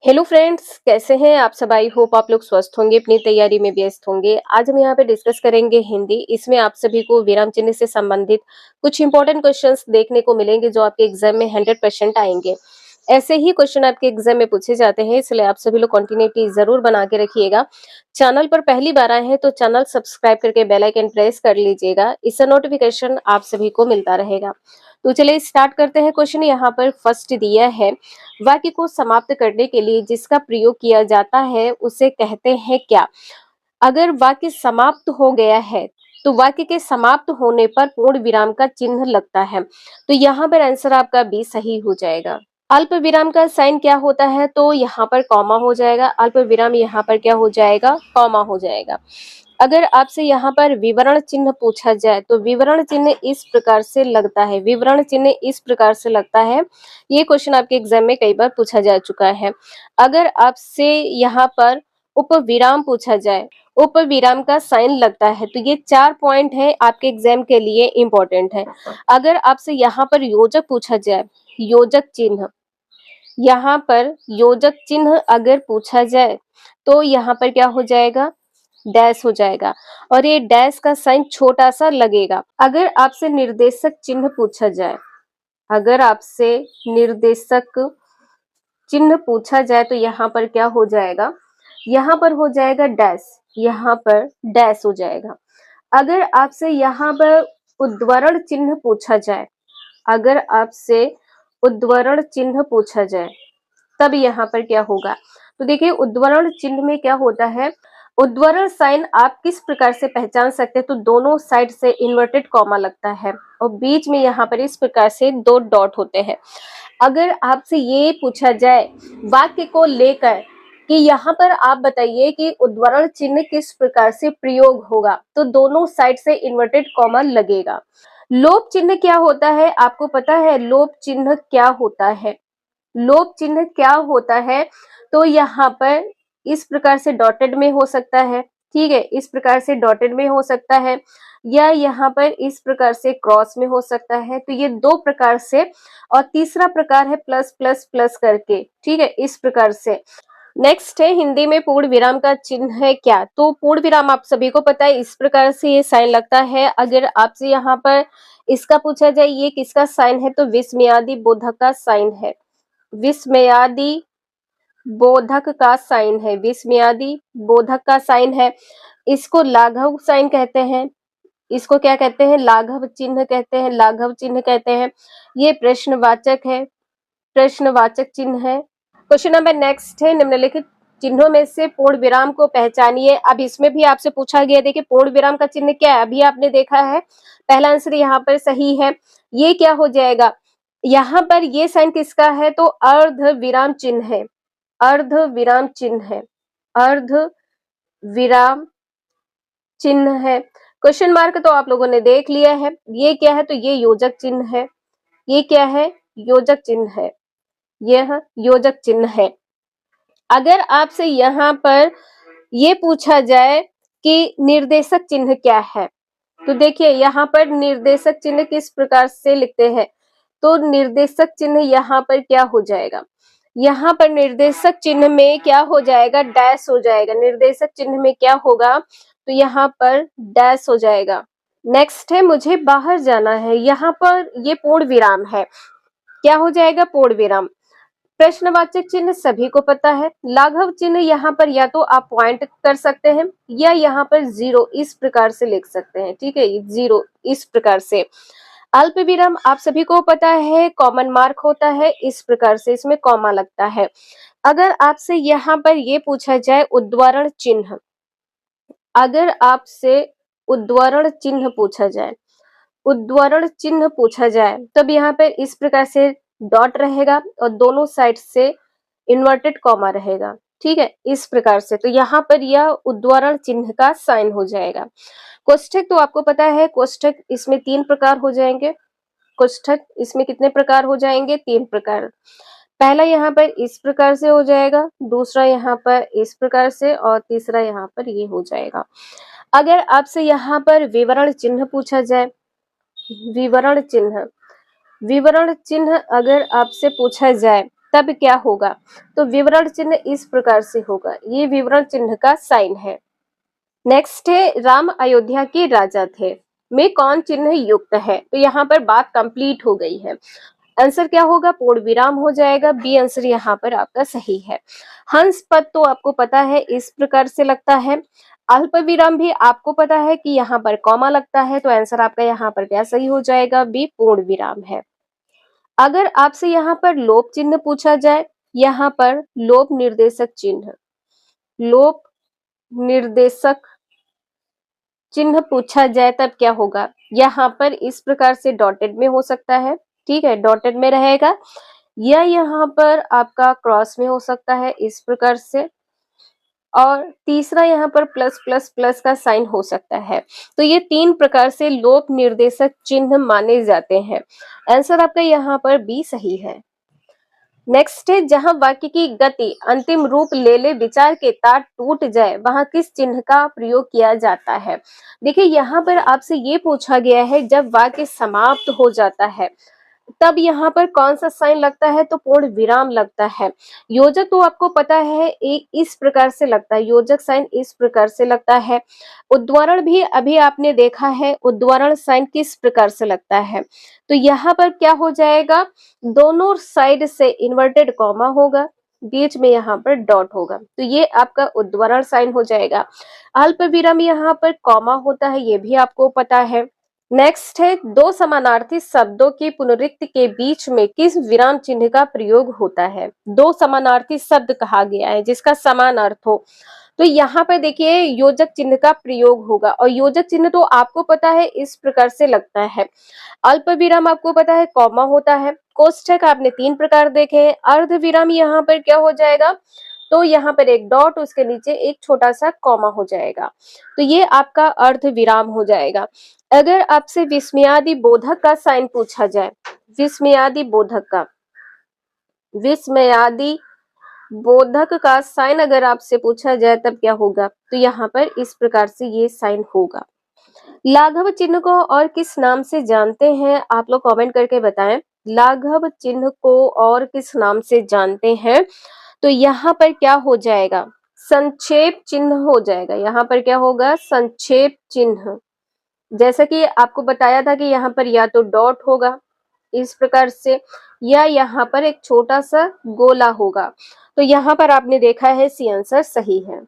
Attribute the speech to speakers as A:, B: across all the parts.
A: Hello friends, कैसे हैं आप सब। आई होप आप लोग स्वस्थ होंगे, अपनी तैयारी में व्यस्त होंगे। आज हम यहाँ पे डिस्कस करेंगे हिंदी। इसमें आप सभी को विराम चिन्ह से संबंधित कुछ इंपॉर्टेंट क्वेश्चंस देखने को मिलेंगे जो आपके एग्जाम में 100% आएंगे। ऐसे ही क्वेश्चन आपके एग्जाम में पूछे जाते हैं, इसलिए आप सभी लोग कंटिन्यूटी जरूर बना के रखिएगा। चैनल पर पहली बार आए हैं तो चैनल सब्सक्राइब करके बेल आइकन प्रेस कर लीजिएगा, इससे नोटिफिकेशन आप सभी को मिलता रहेगा। तो चलिए स्टार्ट करते हैं। क्वेश्चन यहाँ पर फर्स्ट दिया है, वाक्य को समाप्त करने के लिए जिसका प्रयोग किया जाता है उसे कहते हैं क्या। अगर वाक्य समाप्त हो गया है तो वाक्य के समाप्त होने पर पूर्ण विराम का चिन्ह लगता है। तो यहाँ पर आंसर आपका बी सही हो जाएगा। अल्प विराम का साइन क्या होता है, तो यहाँ पर कॉमा हो जाएगा। अल्प विराम यहाँ पर क्या हो जाएगा, कॉमा हो जाएगा। अगर आपसे यहाँ पर विवरण चिन्ह पूछा जाए तो विवरण चिन्ह इस प्रकार से लगता है, विवरण चिन्ह इस प्रकार से लगता है। ये क्वेश्चन आपके एग्जाम में कई बार पूछा जा चुका है। अगर आपसे यहाँ पर उपविराम पूछा जाए, उपविराम का साइन लगता है, तो ये 4 पॉइंट है आपके एग्जाम के लिए इंपॉर्टेंट है। अगर आपसे यहाँ पर योजक पूछा जाए, योजक चिन्ह, यहाँ पर योजक चिन्ह अगर पूछा जाए तो यहाँ पर क्या हो जाएगा, डैश हो जाएगा, और ये डैश का साइन छोटा सा लगेगा। अगर आपसे निर्देशक चिन्ह पूछा जाए, अगर आपसे निर्देशक चिन्ह पूछा जाए तो यहाँ पर क्या हो जाएगा, यहाँ पर हो जाएगा डैश, यहाँ पर डैश हो जाएगा। अगर आपसे यहाँ पर उद्धरण चिन्ह पूछा जाए, अगर आपसे उद्धरण चिन्ह पूछा जाए तब यहाँ पर क्या होगा, तो देखिए उद्धरण चिन्ह में क्या होता है, उद्धरण साइन आप किस प्रकार से पहचान सकते हैं, तो दोनों साइड से इन्वर्टेड कॉमा लगता है और बीच में यहाँ पर इस प्रकार से 2 डॉट होते हैं। अगर आपसे ये पूछा जाए वाक्य को लेकर कि यहाँ पर आप बताइए कि उद्धरण चिन्ह किस प्रकार से प्रयोग होगा, तो दोनों साइड से इन्वर्टेड कॉमा लगेगा। लोप चिन्ह क्या होता है, आपको पता है लोप चिन्ह क्या होता है, लोप चिन्ह क्या होता है, तो यहाँ पर इस प्रकार से डॉटेड में हो सकता है, ठीक है, इस प्रकार से डॉटेड में हो सकता है, या यहाँ पर इस प्रकार से क्रॉस में हो सकता है। तो ये 2 प्रकार से, और तीसरा प्रकार है प्लस प्लस प्लस करके, ठीक है, इस प्रकार से। नेक्स्ट है हिंदी में पूर्ण विराम का चिन्ह है क्या, तो पूर्ण विराम आप सभी को पता है इस प्रकार से ये साइन लगता है। अगर आपसे यहाँ पर इसका पूछा जाए ये किसका साइन है, तो विस्मयादि बोधक का साइन है, विस्मयादि बोधक का साइन है, विस्मयादि बोधक का साइन है। इसको लाघव साइन कहते हैं, इसको क्या कहते हैं, लाघव चिन्ह कहते हैं, लाघव चिन्ह कहते हैं। ये प्रश्नवाचक है, प्रश्नवाचक चिन्ह है। क्वेश्चन नंबर नेक्स्ट है, निम्नलिखित चिन्हों में से पूर्ण विराम को पहचानिए। अब इसमें भी आपसे पूछा गया, देखिए पूर्ण विराम का चिन्ह क्या है, अभी आपने देखा है, पहला आंसर यहाँ पर सही है। ये क्या हो जाएगा, यहाँ पर ये साइन किसका है, तो अर्ध विराम चिन्ह है, अर्ध विराम चिन्ह है, अर्ध विराम चिन्ह है। क्वेश्चन मार्क तो आप लोगों ने देख लिया है, ये क्या है, तो ये योजक चिन्ह है, ये क्या है, योजक चिन्ह है, यह योजक चिन्ह है। अगर आपसे यहाँ पर ये पूछा जाए कि निर्देशक चिन्ह क्या है, तो देखिए यहाँ पर निर्देशक चिन्ह किस प्रकार से लिखते हैं, तो निर्देशक चिन्ह यहाँ पर क्या हो जाएगा, यहाँ पर निर्देशक चिन्ह में क्या हो जाएगा, डैश हो जाएगा। निर्देशक चिन्ह में क्या होगा, तो यहाँ पर डैश हो जाएगा। नेक्स्ट है मुझे बाहर जाना है, यहाँ पर ये पूर्ण विराम है, क्या हो जाएगा, पूर्ण विराम। प्रश्नवाचक चिन्ह सभी को पता है, लाघव चिन्ह यहाँ पर या तो आप पॉइंट कर सकते हैं या यहाँ पर 0 इस प्रकार से लिख सकते हैं, ठीक है, 0 इस प्रकार से। अल्प विराम आप सभी को पता है कॉमन मार्क होता है, इस प्रकार से इसमें कॉमा लगता है। अगर आपसे यहाँ पर ये पूछा जाए उद्धरण चिन्ह, अगर आपसे उद्धरण चिन्ह पूछा जाए, उद्धरण चिन्ह पूछा जाए, तब यहाँ पर इस प्रकार से डॉट रहेगा और दोनों साइड से इन्वर्टेड कॉमा रहेगा, ठीक है, इस प्रकार से। तो यहाँ पर यह उद्धरण चिन्ह का साइन हो जाएगा। कोष्ठक तो आपको पता है, कोष्ठक इसमें 3 प्रकार हो जाएंगे, कोष्ठक इसमें कितने प्रकार हो जाएंगे, 3 प्रकार। पहला यहाँ पर इस प्रकार से हो जाएगा, दूसरा यहाँ पर इस प्रकार से, और तीसरा यहाँ पर ये हो जाएगा। अगर आपसे यहाँ पर विवरण चिन्ह पूछा जाए, विवरण चिन्ह, विवरण चिन्ह अगर आपसे पूछा जाए तब क्या होगा? तो विवरण चिन्ह इस प्रकार से होगा, ये विवरण चिन्ह का साइन है। नेक्स्ट है राम अयोध्या के राजा थे में कौन चिन्ह युक्त है? तो यहाँ पर बात कंप्लीट हो गई है। आंसर क्या होगा? पूर्ण विराम हो जाएगा। बी आंसर यहाँ पर आपका सही है। हंस पद तो आपको पता है इस प्रकार से लगता है। अल्प विराम भी आपको पता है कि यहाँ पर कॉमा लगता है, तो आंसर आपका यहाँ पर क्या सही हो जाएगा? बी पूर्ण विराम है। अगर आपसे यहाँ पर लोप चिन्ह पूछा जाए, यहाँ पर लोप निर्देशक चिन्ह, लोप निर्देशक चिन्ह पूछा जाए तब क्या होगा? यहाँ पर इस प्रकार से डॉटेड में हो सकता है, ठीक है, डॉटेड में रहेगा, या यहाँ पर आपका क्रॉस में हो सकता है इस प्रकार से, और तीसरा यहाँ पर प्लस प्लस प्लस का साइन हो सकता है। तो ये 3 प्रकार से लोप निर्देशक चिन्ह माने जाते हैं। आंसर आपका यहाँ पर बी सही है। नेक्स्ट है जहां वाक्य की गति अंतिम रूप ले ले, विचार के तार टूट जाए, वहां किस चिन्ह का प्रयोग किया जाता है? देखिए यहाँ पर आपसे ये पूछा गया है जब वाक्य समाप्त हो जाता है तब यहाँ पर कौन सा साइन लगता है? तो पूर्ण विराम लगता है। योजक तो आपको पता है एक इस प्रकार से लगता है, योजक साइन इस प्रकार से लगता है। उद्वारण भी अभी आपने देखा है, उद्वारण साइन किस प्रकार से लगता है। तो यहाँ पर क्या हो जाएगा? दोनों साइड से इन्वर्टेड कॉमा होगा, बीच में यहाँ पर डॉट होगा, तो ये आपका उद्वारण साइन हो जाएगा। अल्प विराम यहाँ पर कॉमा होता है, ये भी आपको पता है। नेक्स्ट है दो समानार्थी शब्दों की पुनरुक्ति के बीच में किस विराम चिन्ह का प्रयोग होता है? दो समानार्थी शब्द कहा गया है जिसका समान अर्थ हो, तो यहाँ पर देखिए योजक चिन्ह का प्रयोग होगा, और योजक चिन्ह तो आपको पता है इस प्रकार से लगता है। अल्प विराम आपको पता है कॉमा होता है। कोष्ठक आपने 3 प्रकार देखे हैं। अर्ध विराम यहाँ पर क्या हो जाएगा? तो यहाँ पर एक डॉट, उसके नीचे एक छोटा सा कॉमा हो जाएगा, तो ये आपका अर्ध विराम हो जाएगा। अगर आपसे विस्मयादि बोधक का साइन पूछा जाए, विस्मयादि बोधक का, विस्मयादि बोधक का साइन अगर आपसे पूछा जाए तब क्या होगा? तो यहाँ पर इस प्रकार से ये साइन होगा। लाघव चिन्ह को और किस नाम से जानते हैं? आप लोग कमेंट करके बताएं, लाघव चिन्ह को और किस नाम से जानते हैं? तो यहाँ पर क्या हो जाएगा? संक्षेप चिन्ह हो जाएगा। यहाँ पर क्या होगा? संक्षेप चिन्ह। जैसा कि आपको बताया था कि यहाँ पर या तो डॉट होगा इस प्रकार से, या यहाँ पर एक छोटा सा गोला होगा, तो यहाँ पर आपने देखा है सी आंसर सही है।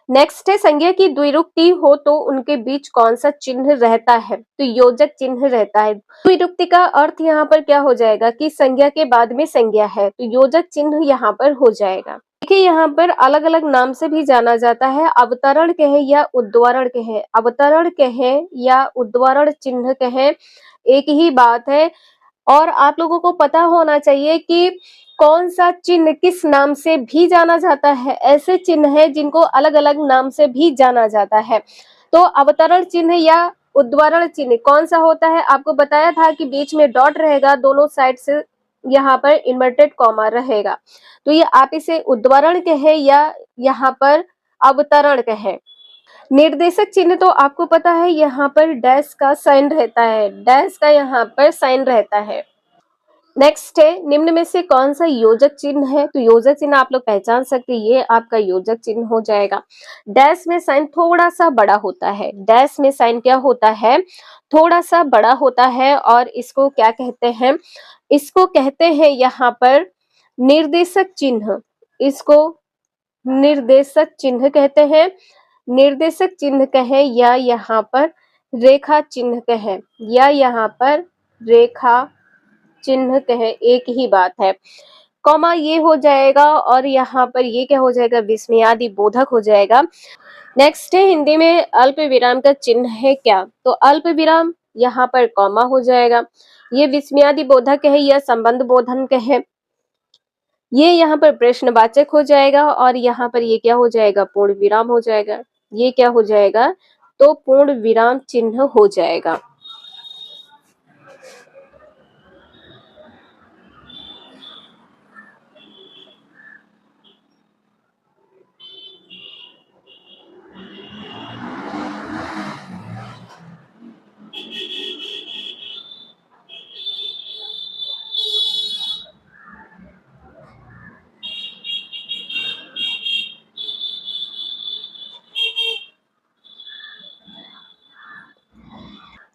A: नेक्स्ट है संज्ञा की द्विरुक्ति हो तो उनके बीच कौन सा चिन्ह रहता है? तो योजक चिन्ह रहता है। द्विरुक्ति का अर्थ यहाँ पर क्या हो जाएगा कि संज्ञा के बाद में संज्ञा है, तो योजक चिन्ह यहाँ पर हो जाएगा। देखिए यहाँ पर अलग अलग नाम से भी जाना जाता है, अवतरण कहे या उद्वारण कहे, अवतरण कहे या उद्वारण चिन्ह कहे एक ही बात है। और आप लोगों को पता होना चाहिए कि कौन सा चिन्ह किस नाम से भी जाना जाता है। ऐसे चिन्ह है जिनको अलग अलग नाम से भी जाना जाता है। तो अवतरण चिन्ह या उद्वारण चिन्ह कौन सा होता है? आपको बताया था कि बीच में डॉट रहेगा, दोनों साइड से यहाँ पर इन्वर्टेड कॉमा रहेगा, तो ये आप इसे उद्वारण कहे या यहाँ पर अवतरण कहे। निर्देशक चिन्ह तो आपको पता है यहाँ पर डैश का साइन रहता है, डैश का यहाँ पर साइन रहता है। नेक्स्ट है निम्न में से कौन सा योजक चिन्ह है? तो योजक चिन्ह आप लोग पहचान सकते हैं, ये आपका योजक चिन्ह हो जाएगा। डैश में साइन थोड़ा सा बड़ा होता है, डैश में साइन क्या होता है? थोड़ा सा बड़ा होता है, और इसको क्या कहते हैं? इसको कहते हैं यहाँ पर निर्देशक चिन्ह, इसको निर्देशक चिन्ह कहते हैं। निर्देशक चिन्ह कहें या यहाँ पर रेखा चिन्ह कहें, या यहाँ पर रेखा चिन्ह कहें, एक ही बात है। कॉमा ये हो जाएगा, और यहाँ पर ये क्या हो जाएगा? विस्मयादि बोधक हो जाएगा। नेक्स्ट है हिंदी में अल्प विराम का चिन्ह है क्या? तो अल्प विराम यहाँ पर कॉमा हो जाएगा। ये विस्मयादि बोधक है या संबंध बोधक है। ये यहाँ पर प्रश्नवाचक हो जाएगा और यहाँ पर ये क्या हो जाएगा? पूर्ण विराम हो जाएगा। ये क्या हो जाएगा? तो पूर्ण विराम चिन्ह हो जाएगा।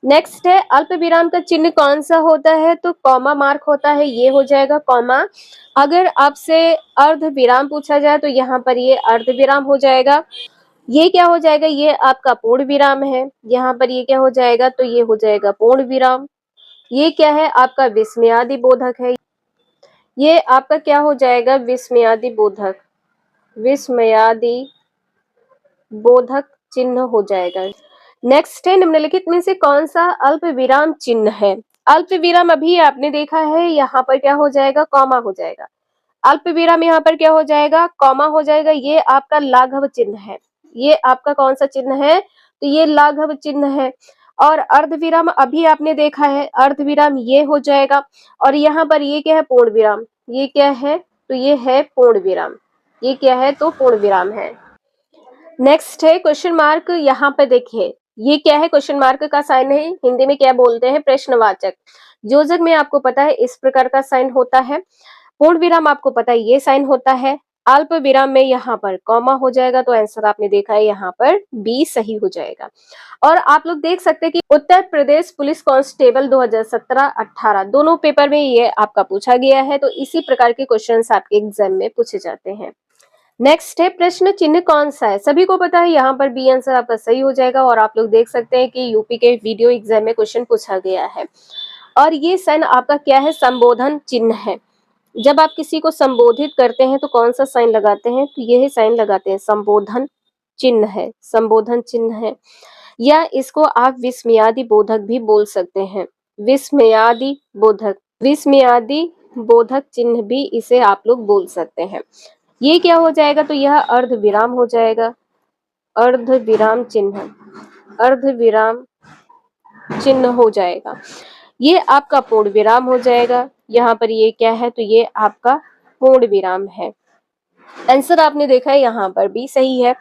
A: नेक्स्ट है अल्प विराम का चिन्ह कौन सा होता है? तो कॉमा मार्क होता है, ये हो जाएगा कॉमा। अगर आपसे अर्ध विराम पूछा जाए तो यहाँ पर ये अर्ध विराम हो जाएगा। ये क्या हो जाएगा? ये आपका पूर्ण विराम है। यहाँ पर ये क्या हो जाएगा? तो ये हो जाएगा पूर्ण विराम। ये क्या है? आपका विस्मयादि बोधक है। ये आपका क्या हो जाएगा? विस्मयादि बोधक, विस्मयादि बोधक चिन्ह हो जाएगा। नेक्स्ट है निम्नलिखित में से कौन सा अल्प विराम चिन्ह है? अल्प विराम अभी आपने देखा है, यहाँ पर क्या हो जाएगा? कॉमा हो जाएगा। अल्प विराम यहाँ पर क्या हो जाएगा? कॉमा हो जाएगा। ये आपका लाघव चिन्ह है। ये आपका कौन सा चिन्ह है? तो ये लाघव चिन्ह है। और अर्ध विराम अभी आपने देखा है, अर्ध विराम ये हो जाएगा। और यहाँ पर ये क्या है? पूर्ण विराम। ये क्या है? तो ये है पूर्ण विराम। ये क्या है? तो पूर्ण विराम है। नेक्स्ट है क्वेश्चन मार्क। यहाँ पे देखिए ये क्या है? क्वेश्चन मार्क का साइन है, हिंदी में क्या बोलते हैं? प्रश्नवाचक। योजक में आपको पता है इस प्रकार का साइन होता है। पूर्ण विराम आपको पता है ये साइन होता है। अल्प विराम में यहाँ पर कॉमा हो जाएगा, तो आंसर आपने देखा है यहाँ पर बी सही हो जाएगा। और आप लोग देख सकते हैं कि उत्तर प्रदेश पुलिस कांस्टेबल 2017-18 दोनों पेपर में ये आपका पूछा गया है, तो इसी प्रकार के क्वेश्चंस आपके एग्जाम में पूछे जाते हैं। नेक्स्ट है प्रश्न चिन्ह कौन सा है? सभी को पता है, यहाँ पर बी आंसर आपका सही हो जाएगा। और आप लोग देख सकते हैं कि यूपी के वीडियो एग्जाम में क्वेश्चन पूछा गया है। और ये साइन आपका क्या है? संबोधन चिन्ह है। जब आप किसी को संबोधित करते हैं तो कौन सा साइन लगाते हैं? तो यही साइन लगाते हैं, संबोधन चिन्ह है, संबोधन चिन्ह है। या इसको आप विस्मयादि बोधक भी बोल सकते हैं, विस्मयादि बोधक, विस्मयादि बोधक चिन्ह भी इसे आप लोग बोल सकते हैं। ये क्या हो जाएगा? तो यह अर्ध विराम हो जाएगा, अर्ध विराम चिन्ह, अर्ध विराम चिन्ह हो जाएगा। ये आपका पूर्ण विराम हो जाएगा। यहाँ पर ये क्या है? तो ये आपका पूर्ण विराम है। आंसर आपने देखा है यहाँ पर भी सही है।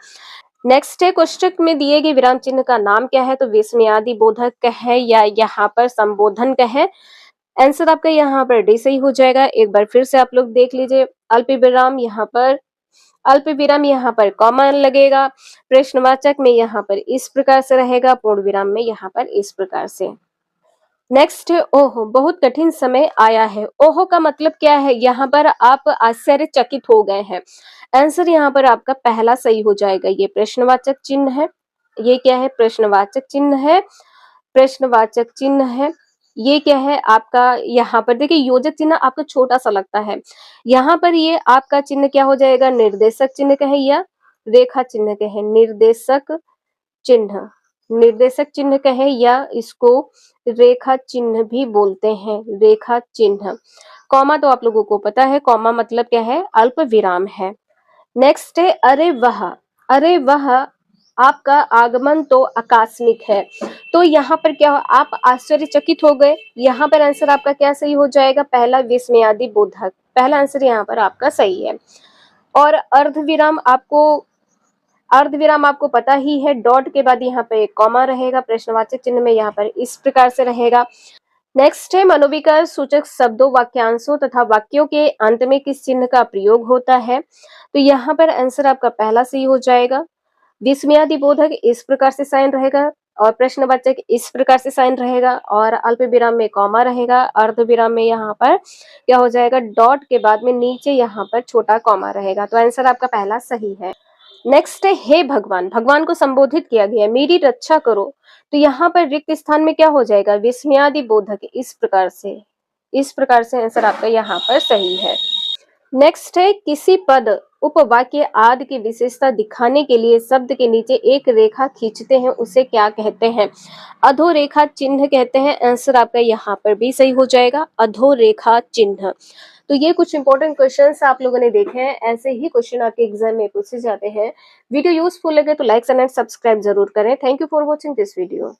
A: नेक्स्ट है कोष्टक में दिए गए विराम चिन्ह का नाम क्या है? तो विस्मयादि बोधक है या यहाँ पर संबोधन का है। आंसर आपका यहाँ पर डी सही हो जाएगा। एक बार फिर से आप लोग देख लीजिए, अल्प विराम यहाँ पर, अल्प विराम यहाँ पर कॉमा लगेगा, प्रश्नवाचक में यहाँ पर इस प्रकार से रहेगा, पूर्ण विराम में यहाँ पर इस प्रकार से। नेक्स्ट है ओहो, बहुत कठिन समय आया है। ओहो का मतलब क्या है? यहाँ पर आप आश्चर्यचकित हो गए हैं। आंसर यहाँ पर आपका पहला सही हो जाएगा। ये प्रश्नवाचक चिन्ह है। ये क्या है? प्रश्नवाचक चिन्ह है, प्रश्नवाचक चिन्ह है। ये क्या है आपका? यहाँ पर देखिए योजक चिन्ह आपको छोटा सा लगता है, यहाँ पर ये आपका चिन्ह क्या हो जाएगा? निर्देशक चिन्ह का है या रेखा चिन्ह का है? निर्देशक चिन्ह, निर्देशक चिन्ह का है या इसको रेखा चिन्ह भी बोलते हैं, रेखा चिन्ह। कॉमा तो आप लोगों को पता है, कॉमा मतलब क्या है? अल्प विराम है। नेक्स्ट है अरे वह, अरे वह आपका आगमन तो आकस्मिक है। तो यहाँ पर क्या हो? आप आश्चर्यचकित हो गए। यहाँ पर आंसर आपका क्या सही हो जाएगा? पहला विस्मयादि बोधक, पहला आंसर यहाँ पर आपका सही है। और अर्धविराम आपको, अर्धविराम आपको पता ही है, डॉट के बाद यहाँ पे एक कॉमा रहेगा, प्रश्नवाचक चिन्ह में यहाँ पर इस प्रकार से रहेगा। नेक्स्ट है मनोविकार सूचक शब्दों, वाक्यांशों तथा वाक्यों के अंत में किस चिन्ह का प्रयोग होता है? तो यहाँ पर आंसर आपका पहला सही हो जाएगा। विस्मयादि बोधक इस प्रकार से साइन रहेगा और प्रश्नवाचक इस प्रकार से साइन रहेगा और अल्प विराम में कॉमा रहेगा, अर्ध विराम में यहाँ पर क्या हो जाएगा? डॉट के बाद में नीचे यहाँ पर छोटा कॉमा रहेगा। तो आंसर आपका पहला सही है। नेक्स्ट है हे भगवान, भगवान को संबोधित किया गया, मेरी रक्षा करो। तो यहाँ पर रिक्त स्थान में क्या हो जाएगा? विस्मयादि बोधक, इस प्रकार से, इस प्रकार से आंसर आपका यहाँ पर सही है। नेक्स्ट है किसी पद उपवाक्य आदि की विशेषता दिखाने के लिए शब्द के नीचे एक रेखा खींचते हैं, उसे क्या कहते हैं? अधोरेखा चिन्ह कहते हैं। आंसर आपका यहाँ पर भी सही हो जाएगा, अधोरेखा चिन्ह। तो ये कुछ इंपॉर्टेंट क्वेश्चंस आप लोगों ने देखे हैं। ऐसे ही क्वेश्चन आपके एग्जाम में पूछे जाते हैं। वीडियो यूजफुल लगे तो लाइक एंड सब्सक्राइब जरूर करें। Thank you for watching this video.